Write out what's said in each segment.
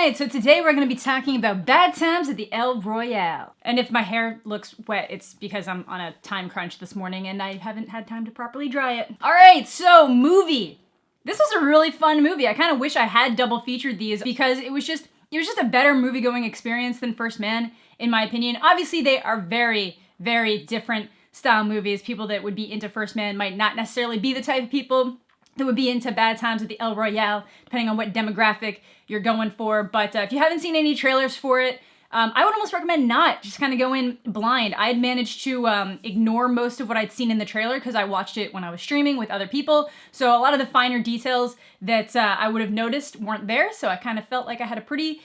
Alright, so today we're going to be talking about bad times at the El Royale. And if my hair looks wet, it's because I'm on a time crunch this morning and I haven't had time to properly dry it. Alright, so movie. This was a really fun movie. I kind of wish I had double featured these because it was just a better movie-going experience than First Man, in my opinion. Obviously, they are very, very different style movies. People that would be into First Man might not necessarily be the type of people that would be into Bad Times at the El Royale, depending on what demographic you're going for. But if you haven't seen any trailers for it, I would almost recommend not. Just kind of go in blind. I had managed to ignore most of what I'd seen in the trailer because I watched it when I was streaming with other people. So a lot of the finer details that I would have noticed weren't there. So I kind of felt like I had a pretty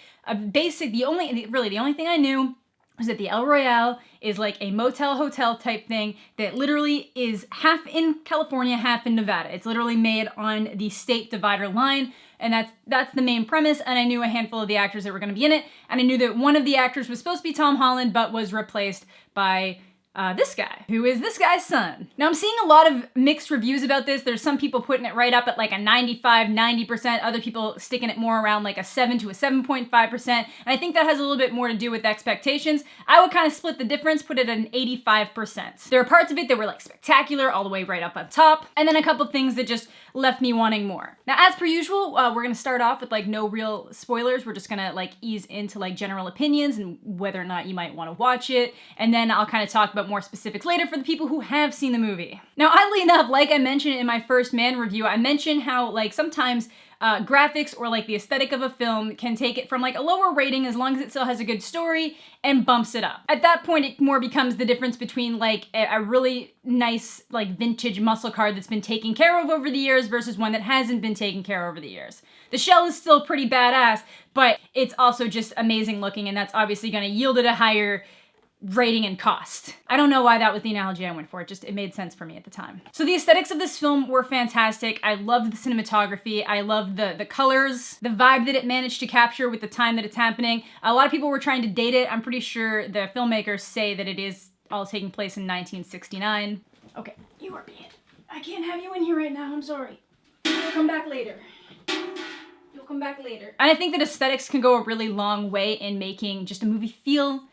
basic, the only thing I knew was that the El Royale is like a motel hotel type thing that literally is half in California, half in Nevada. It's literally made on the state divider line, and that's the main premise. And I knew a handful of the actors that were going to be in it, and I knew that one of the actors was supposed to be Tom Holland, but was replaced by this guy, who is this guy's son. Now, I'm seeing a lot of mixed reviews about this. There's some people putting it right up at like a 95, 90%, other people sticking it more around like a 7 to a 7.5%, and I think that has a little bit more to do with expectations. I would kind of split the difference, put it at an 85%. There are parts of it that were like spectacular, all the way right up on top, and then a couple things that just left me wanting more. Now, as per usual, we're gonna start off with like no real spoilers. We're just gonna like ease into like general opinions and whether or not you might want to watch it, and then I'll kind of talk about more specifics later for the people who have seen the movie. Now, oddly enough, like I mentioned in my First Man review, I mentioned how like sometimes graphics or like the aesthetic of a film can take it from like a lower rating as long as it still has a good story and bumps it up. At that point, it more becomes the difference between like a really nice like vintage muscle car that's been taken care of over the years versus one that hasn't been taken care of over the years. The shell is still pretty badass, but it's also just amazing looking, and that's obviously going to yield it a higher rating and cost. I don't know why that was the analogy I went for. It made sense for me at the time. So the aesthetics of this film were fantastic. I loved the cinematography. I loved the colors, the vibe that it managed to capture with the time that it's happening. A lot of people were trying to date it. I'm pretty sure the filmmakers say that it is all taking place in 1969. Okay, you are being. I can't have you in here right now. I'm sorry. You'll come back later. You'll come back later. And I think that aesthetics can go a really long way in making just a movie feel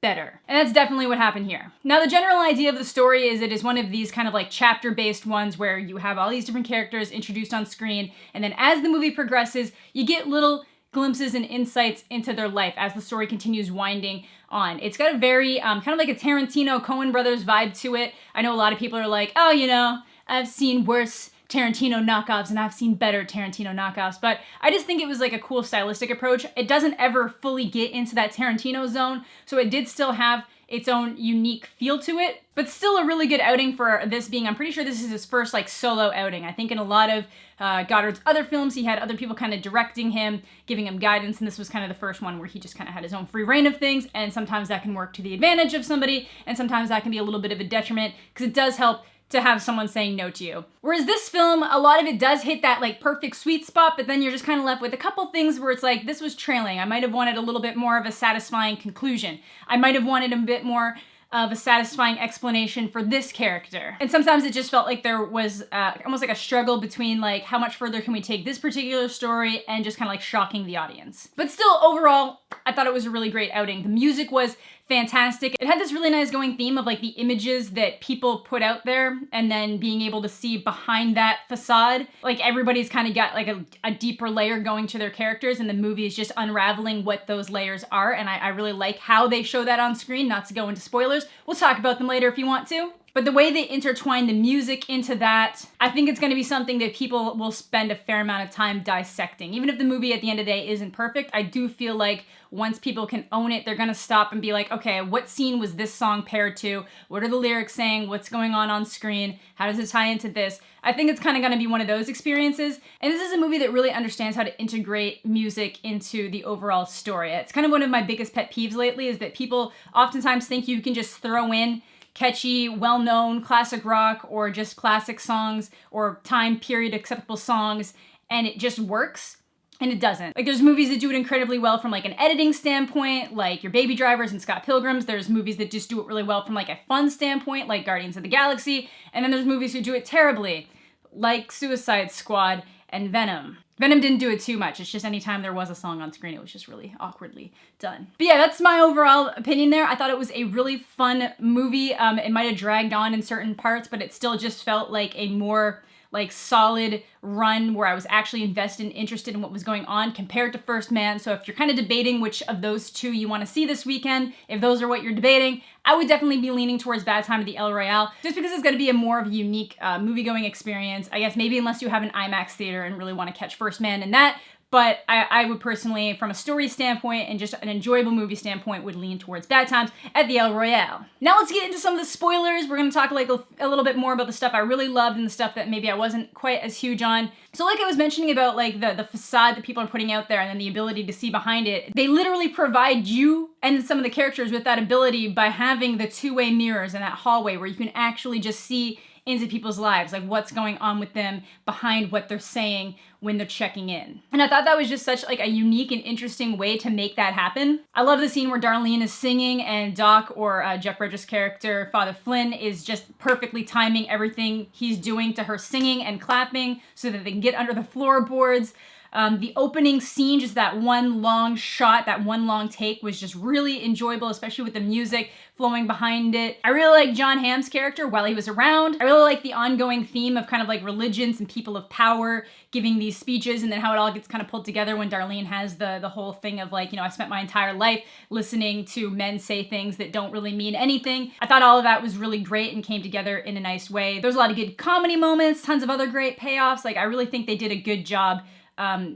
better. And that's definitely what happened here. Now, the general idea of the story is it is one of these kind of like chapter-based ones where you have all these different characters introduced on screen, and then as the movie progresses, you get little glimpses and insights into their life as the story continues winding on. It's got a very kind of like a Tarantino, Coen Brothers vibe to it. I know a lot of people are like, oh, you know, I've seen worse Tarantino knockoffs and I've seen better Tarantino knockoffs, but I just think it was like a cool stylistic approach. It doesn't ever fully get into that Tarantino zone, so it did still have its own unique feel to it, but still a really good outing for this being, I'm pretty sure this is his first like solo outing. I think in a lot of Goddard's other films, he had other people kind of directing him, giving him guidance, and this was kind of the first one where he just kind of had his own free reign of things, and sometimes that can work to the advantage of somebody, and sometimes that can be a little bit of a detriment, because it does help to have someone saying no to you. Whereas this film, a lot of it does hit that like perfect sweet spot, but then you're just kind of left with a couple things where it's like, this was trailing. I might have wanted a little bit more of a satisfying conclusion. I might have wanted a bit more of a satisfying explanation for this character. And sometimes it just felt like there was almost like a struggle between like, how much further can we take this particular story and just kind of like shocking the audience. But still, overall, I thought it was a really great outing. The music was fantastic. It had this really nice going theme of like the images that people put out there and then being able to see behind that facade. Like everybody's kind of got like a deeper layer going to their characters, and the movie is just unraveling what those layers are. And I really like how they show that on screen. Not to go into spoilers. We'll talk about them later if you want to. But the way they intertwine the music into that, I think it's going to be something that people will spend a fair amount of time dissecting. Even if the movie at the end of the day isn't perfect, I do feel like once people can own it, they're going to stop and be like, okay, what scene was this song paired to? What are the lyrics saying? What's going on screen? How does it tie into this? I think it's kind of going to be one of those experiences. And this is a movie that really understands how to integrate music into the overall story. It's kind of one of my biggest pet peeves lately is that people oftentimes think you can just throw in catchy, well-known classic rock or just classic songs or time period acceptable songs and it just works. And it doesn't. Like there's movies that do it incredibly well from like an editing standpoint, like your Baby Drivers and Scott Pilgrims. There's movies that just do it really well from like a fun standpoint, like Guardians of the Galaxy. And then there's movies who do it terribly, like Suicide Squad and Venom. Venom didn't do it too much. It's just anytime there was a song on screen, it was just really awkwardly done. But yeah, that's my overall opinion there. I thought it was a really fun movie. It might have dragged on in certain parts, but it still just felt like a more like solid run where I was actually invested and interested in what was going on compared to First Man. So if you're kind of debating which of those two you want to see this weekend, if those are what you're debating, I would definitely be leaning towards Bad Time at the El Royale, just because it's going to be a more of a unique movie-going experience. I guess maybe unless you have an IMAX theater and really want to catch First Man in that. But I would personally, from a story standpoint and just an enjoyable movie standpoint, would lean towards Bad Times at the El Royale. Now let's get into some of the spoilers. We're going to talk like a little bit more about the stuff I really loved and the stuff that maybe I wasn't quite as huge on. So like I was mentioning about like the facade that people are putting out there and then the ability to see behind it, they literally provide you and some of the characters with that ability by having the two-way mirrors in that hallway where you can actually just see into people's lives, like what's going on with them behind what they're saying when they're checking in. And I thought that was just such like a unique and interesting way to make that happen. I love the scene where Darlene is singing and Doc, or Jeff Bridges' character, Father Flynn, is just perfectly timing everything he's doing to her singing and clapping so that they can get under the floorboards. The opening scene, just that one long shot, that one long take was just really enjoyable, especially with the music flowing behind it. I really like Jon Hamm's character while he was around. I really like the ongoing theme of kind of like religions and people of power giving these speeches, and then how it all gets kind of pulled together when Darlene has the whole thing of like, you know, I spent my entire life listening to men say things that don't really mean anything. I thought all of that was really great and came together in a nice way. There's a lot of good comedy moments, tons of other great payoffs. Like I really think they did a good job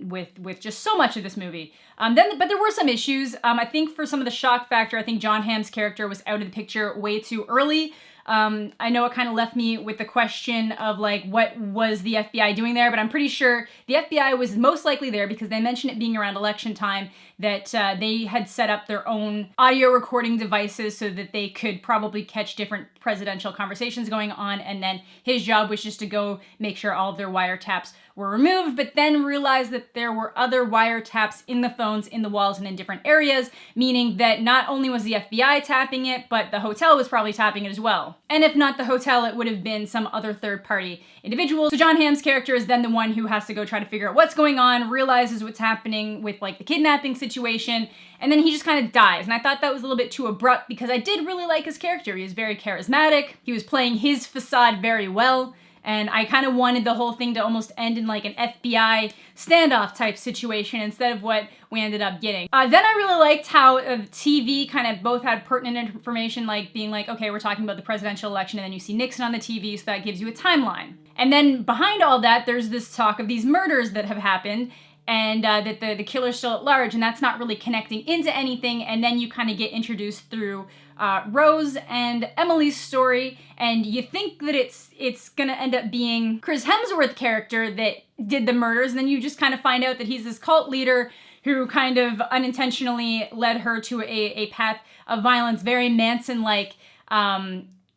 with just so much of this movie. But there were some issues. I think for some of the shock factor, I think Jon Hamm's character was out of the picture way too early. I know it kind of left me with the question of like, what was the FBI doing there? But I'm pretty sure the FBI was most likely there because they mentioned it being around election time, that they had set up their own audio recording devices so that they could probably catch different presidential conversations going on. And then his job was just to go make sure all of their wiretaps were removed, but then realized that there were other wiretaps in the phones, in the walls, and in different areas, meaning that not only was the FBI tapping it, but the hotel was probably tapping it as well. And if not the hotel, it would have been some other third-party individual. So Jon Hamm's character is then the one who has to go try to figure out what's going on, realizes what's happening with like the kidnapping situation, and then he just kind of dies. And I thought that was a little bit too abrupt because I did really like his character. He was very charismatic. He was playing his facade very well. And I kind of wanted the whole thing to almost end in like an FBI standoff type situation instead of what we ended up getting. Then I really liked how TV kind of both had pertinent information, like being like, okay, we're talking about the presidential election, and then you see Nixon on the TV, so that gives you a timeline. And then behind all that, there's this talk of these murders that have happened, and that the killer's still at large, and that's not really connecting into anything. And then you kind of get introduced through Rose and Emily's story, and you think that it's gonna end up being Chris Hemsworth character that did the murders, and then you just kind of find out that he's this cult leader who kind of unintentionally led her to a path of violence, very Manson-like.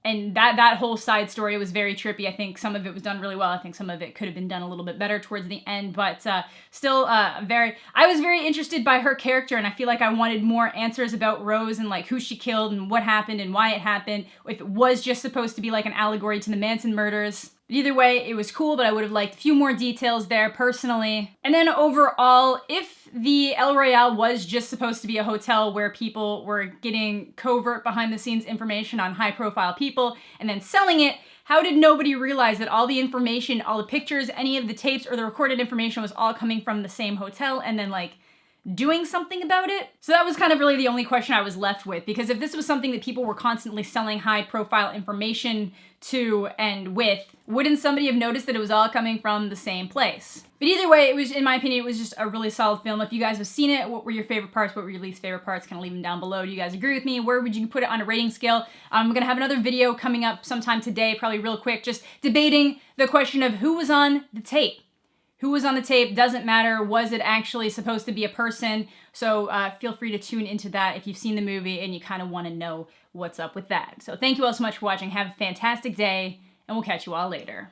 And that whole side story was very trippy. I think some of it was done really well. I think some of it could have been done a little bit better towards the end, but still I was very interested by her character, and I feel like I wanted more answers about Rose and like who she killed and what happened and why it happened, if it was just supposed to be like an allegory to the Manson murders. But either way, it was cool, but I would have liked a few more details there personally. And then overall, if the El Royale was just supposed to be a hotel where people were getting covert behind the scenes information on high profile people and then selling it, how did nobody realize that all the information, all the pictures, any of the tapes or the recorded information was all coming from the same hotel and then like doing something about it? So that was kind of really the only question I was left with, because if this was something that people were constantly selling high profile information to and with, wouldn't somebody have noticed that it was all coming from the same place? But either way, it was, in my opinion, it was just a really solid film. If you guys have seen it, what were your favorite parts? What were your least favorite parts? Kind of leave them down below. Do you guys agree with me? Where would you put it on a rating scale? I'm gonna have another video coming up sometime today, probably real quick, just debating the question of who was on the tape. Who was on the tape doesn't matter. Was it actually supposed to be a person? So feel free to tune into that if you've seen the movie and you kind of want to know what's up with that. So thank you all so much for watching. Have a fantastic day, and we'll catch you all later.